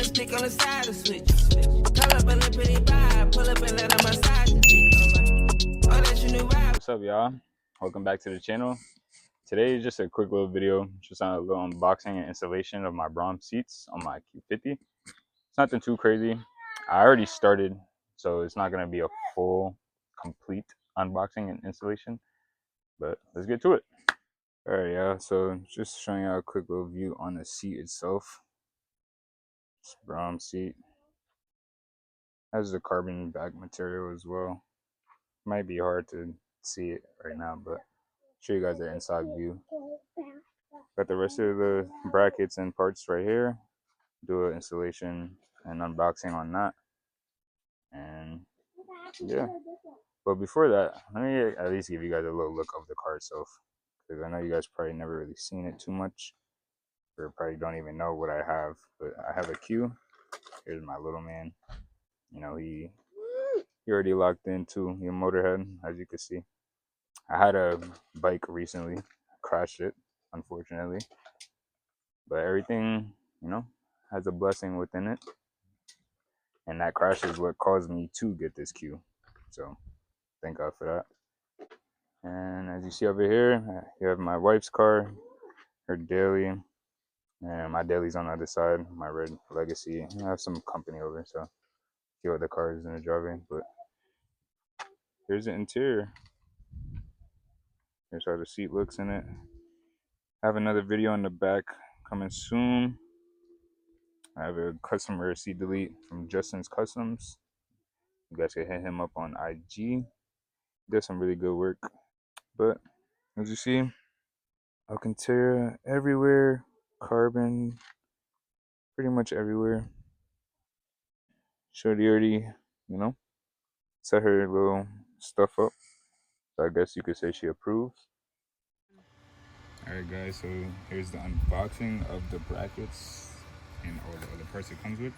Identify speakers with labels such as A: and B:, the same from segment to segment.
A: a stick on the side of switch. Call up in a pretty vibe, pull up and let on my side. Oh, that's your new vibe.
B: What's up, y'all? Welcome back to the channel. Today is just a quick little video, just on a little unboxing and installation of my Braum seats on my Q50. It's nothing too crazy. I already started, so it's not going to be a full, complete unboxing and installation, but let's get to it. All right, yeah, so just showing you a quick little view on the seat itself. It's Braum seat. Has the carbon back material as well. Might be hard to see it right now, but I'll show you guys the inside view. Got the rest of the brackets and parts right here. Do an installation and unboxing on that. And yeah, but before that, let me at least give you guys a little look of the car itself, because I know you guys probably never really seen it too much, or probably don't even know what I have. But I have a Q. Here's my little man. You know, he already locked into your motorhead, as you can see. I had a bike recently, crashed it, unfortunately, but everything, you know, has a blessing within it, and that crash is what caused me to get this Q. So thank God for that. And as you see over here, you have my wife's car, her daily, and my daily's on the other side, my red Legacy. I have some company over, so a few other cars in the driveway. But here's the interior. Here's how the seat looks in it. I have another video in the back coming soon. I have a customer seat delete from Justin's Customs. You guys can hit him up on IG. He does some really good work. But as you see, Alcantara everywhere, carbon pretty much everywhere. Shorty already, you know, set her little stuff up. So I guess you could say she approves. Alright guys, so here's the unboxing of the brackets and all the other parts it comes with.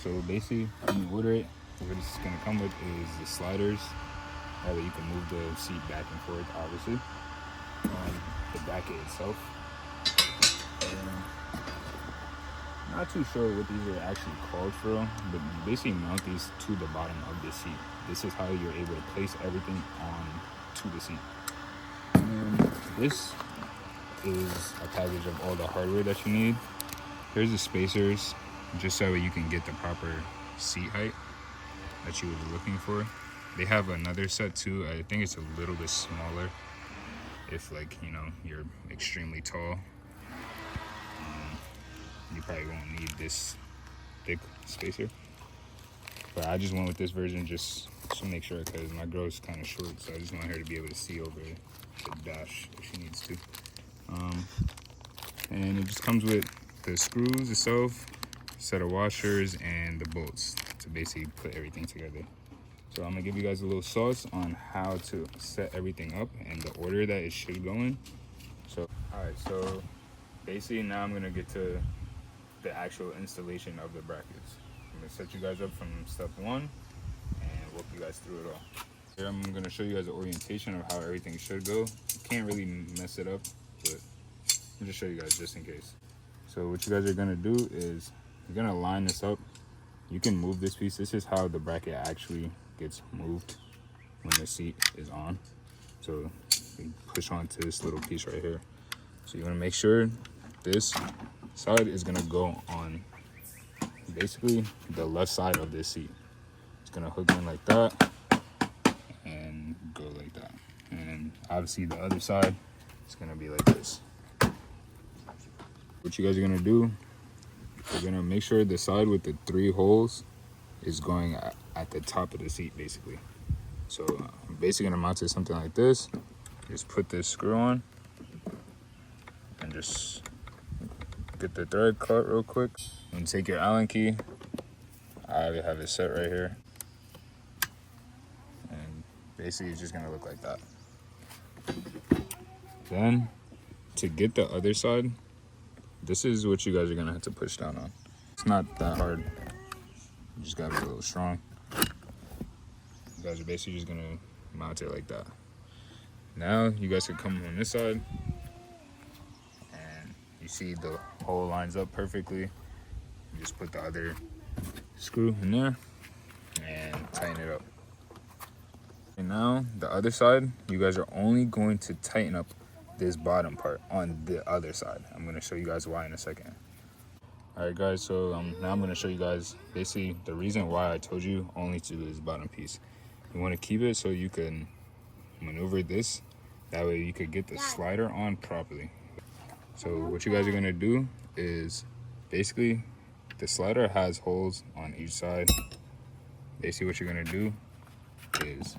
B: So basically, when you order it, what it's going to come with is the sliders. That way you can move the seat back and forth, obviously. The bracket itself. And not too sure what these are actually called for, but you basically mount these to the bottom of the seat. This is how you're able to place everything on to the seat. And this is a package of all the hardware that you need. Here's the spacers, just so you can get the proper seat height that you would be looking for. They have another set too. I think it's a little bit smaller if, like, you know, you're extremely tall. You probably won't need this thick spacer, but I just went with this version just to make sure, because my girl's kind of short, so I just want her to be able to see over the dash if she needs to. And it just comes with the screws itself, set of washers, and the bolts to basically put everything together. So I'm gonna give you guys a little sauce on how to set everything up and the order that it should go in. So all right, so basically now I'm gonna get to the actual installation of the brackets. I'm gonna set you guys up from step one and walk you guys through it all. Here I'm gonna show you guys the orientation of how everything should go. You can't really mess it up, but I'll just show you guys just in case. So what you guys are gonna do is you're gonna line this up. You can move this piece. This is how the bracket actually gets moved when the seat is on. So you push onto this little piece right here. So you wanna make sure this side is gonna go on basically the left side of this seat. It's gonna hook in like that and go like that. And obviously the other side is gonna be like this. What you guys are gonna do, you're gonna make sure the side with the 3 holes is going at the top of the seat, basically. So I'm basically gonna mount it something like this. Just put this screw on and just get the thread cut real quick. And take your Allen key. I have it set right here. And basically it's just gonna look like that. Then to get the other side, this is what you guys are gonna have to push down on. It's not that hard. You just gotta be a little strong. You guys are basically just gonna mount it like that. Now you guys can come on this side and you see the hole lines up perfectly. You just put the other screw in there and tighten it up. And now the other side, you guys are only going to tighten up this bottom part on the other side. I'm going to show you guys why in a second. All right, guys, so now I'm going to show you guys basically the reason why I told you only to do this bottom piece. You want to keep it so you can maneuver this. That way you could get the slider on properly. So what you guys are going to do is basically the slider has holes on each side. Basically what you're going to do is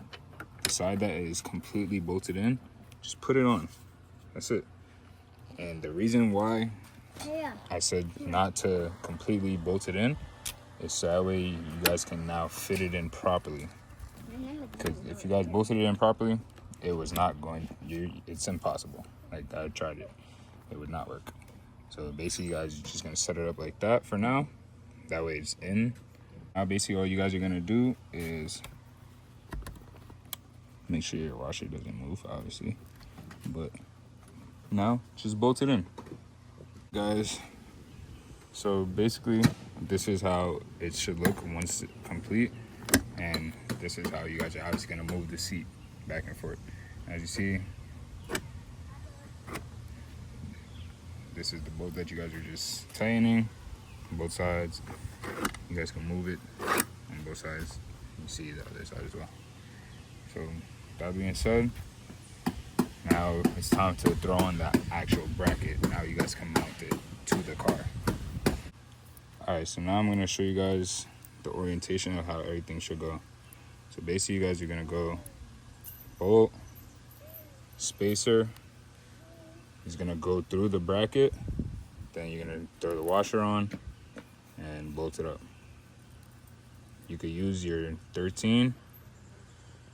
B: the side that is completely bolted in, just put it on. That's it. And the reason why I said not to completely bolt it in is so that way you guys can now fit it in properly. Because if you guys bolted it in properly, it was not going, it's impossible. Like, I tried it, it would not work. So basically you guys are just gonna set it up like that for now. That way it's in. Now basically all you guys are gonna do is make sure your washer doesn't move, obviously. But now just bolt it in, guys. So basically this is how it should look once it's complete, and this is how you guys are obviously going to move the seat back and forth. As you see, this is the bolt that you guys are just tightening on both sides. You guys can move it on both sides. You see the other side as well. So that being said, now it's time to throw on the actual bracket. Now you guys can mount it to the car. Alright, so now I'm going to show you guys the orientation of how everything should go. So basically you guys are going to go bolt, spacer is going to go through the bracket, then you're going to throw the washer on and bolt it up. You could use your 13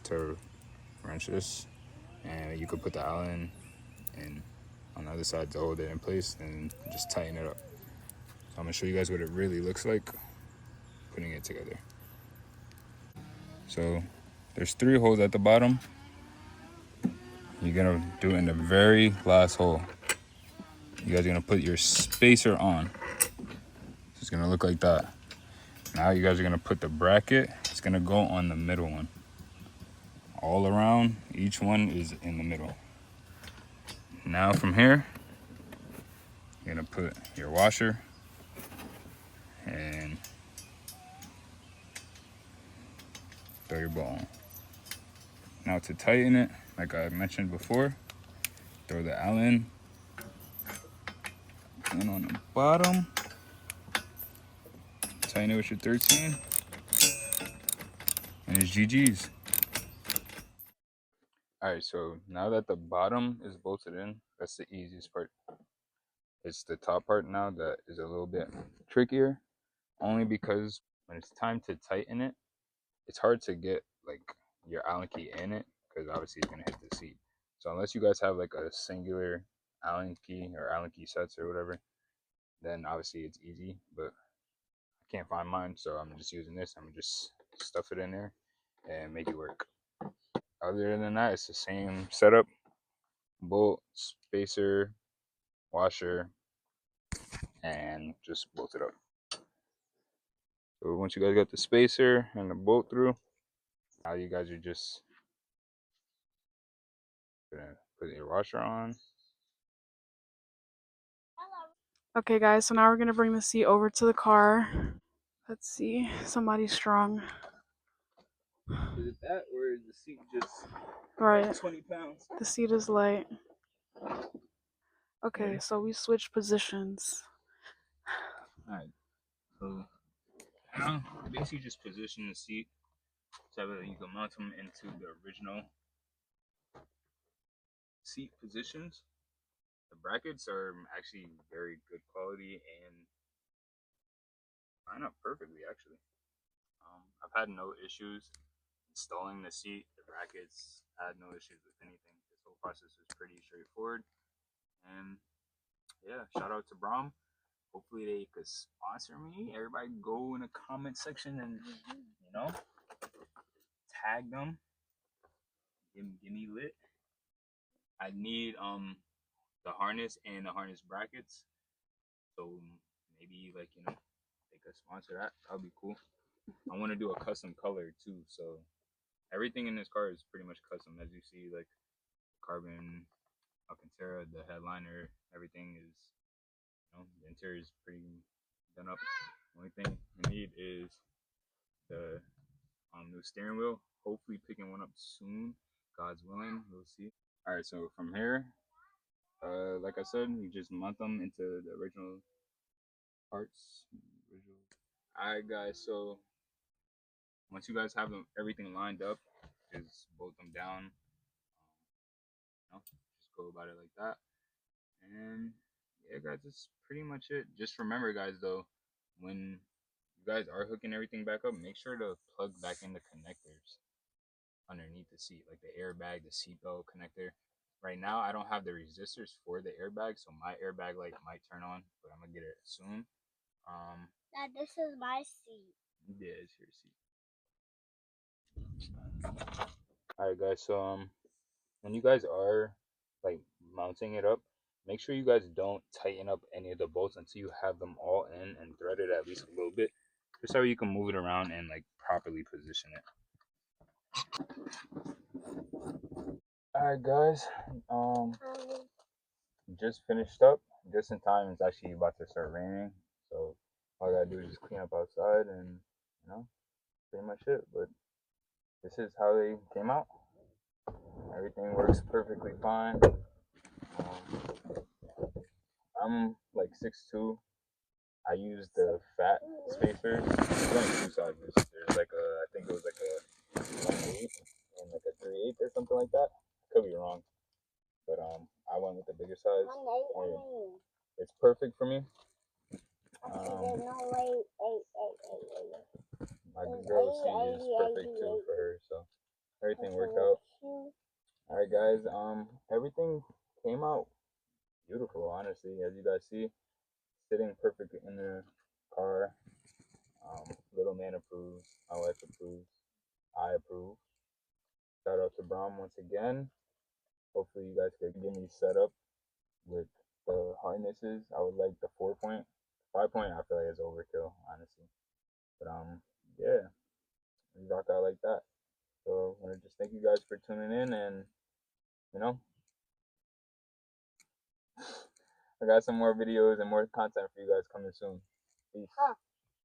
B: to wrench this, and you could put the Allen in on the other side to hold it in place and just tighten it up. So I'm going to show you guys what it really looks like putting it together. So there's 3 holes at the bottom. You're gonna do it in the very last hole. You guys are gonna put your spacer on. It's gonna look like that. Now you guys are gonna put the bracket. It's gonna go on the middle one. All around, each one is in the middle. Now from here, you're gonna put your washer and throw your bolt on. Now to tighten it, like I mentioned before, throw the Allen in on the bottom. Tighten it with your 13, and it's GG's. Alright, so now that the bottom is bolted in, that's the easiest part. It's the top part now that is a little bit trickier, only because when it's time to tighten it, it's hard to get like your Allen key in it, because obviously it's gonna hit the seat. So unless you guys have like a singular Allen key or Allen key sets or whatever, then obviously it's easy, but I can't find mine, so I'm just using this. I'm gonna just stuff it in there and make it work. Other than that, it's the same setup: bolt, spacer, washer, and just bolt it up. So once you guys got the spacer and the bolt through, now you guys are just gonna put your washer on.
C: Okay guys, so now we're gonna bring the seat over to the car. Let's see, somebody's strong.
B: Is it that, or is the seat just
C: Right,
B: like 20 pounds?
C: the seat is light. Okay, so we switched positions.
B: Alright, so now basically just position the seat so that you can mount them into the original seat positions. The brackets are actually very good quality and line up perfectly actually. I've had no issues installing the seat, the brackets. I had no issues with anything. This whole process was pretty straightforward. And yeah, shout out to Braum. Hopefully they could sponsor me. Everybody go in the comment section and tag them. Give me lit. I need the harness and the harness brackets. So maybe like they could sponsor that. That would be cool. I want to do a custom color too. So everything in this car is pretty much custom, as you see, like carbon Alcantara, the headliner, everything is, the interior is pretty done up. The only thing we need is the new steering wheel. Hopefully picking one up soon, God's willing. We'll see. All right, so from here, like I said, you just mount them into the original parts. All right, guys. So once you guys have everything lined up, just bolt them down. Just go about it like that. And yeah, guys, that's pretty much it. Just remember, guys, though, when you guys are hooking everything back up, make sure to plug back in the connectors underneath the seat, like the airbag, the seatbelt connector. Right now, I don't have the resistors for the airbag, so my airbag light might turn on, but I'm gonna get it soon.
D: Dad, this is my seat.
B: Yeah, it's your seat. All right, guys. So when you guys are like mounting it up, make sure you guys don't tighten up any of the bolts until you have them all in and threaded at least a little bit, just so you can move it around and like properly position it. All right, guys. Just finished up just in time. It's actually about to start raining, so all I gotta do is just clean up outside, and pretty much it. But this is how they came out. Everything works perfectly fine. I'm like 6'2". I use the fat spacer. There's only two sizes. There's like I think it was like a 1/8 and like a 3/8 or something like that. Could be wrong, but I went with the bigger size. It's perfect for me. My girl seat is perfect too for her, so everything worked out. All right, guys. Everything came out beautiful, honestly. As you guys see, sitting perfect in the car. Little man approves. My wife approves. I approve. Shout out to Braum once again. Hopefully you guys could get me set up with the harnesses. I would like the 4-point. 5-point I feel like is overkill, honestly. But yeah, we rock out like that. So I want to just thank you guys for tuning in, and I got some more videos and more content for you guys coming soon. Peace.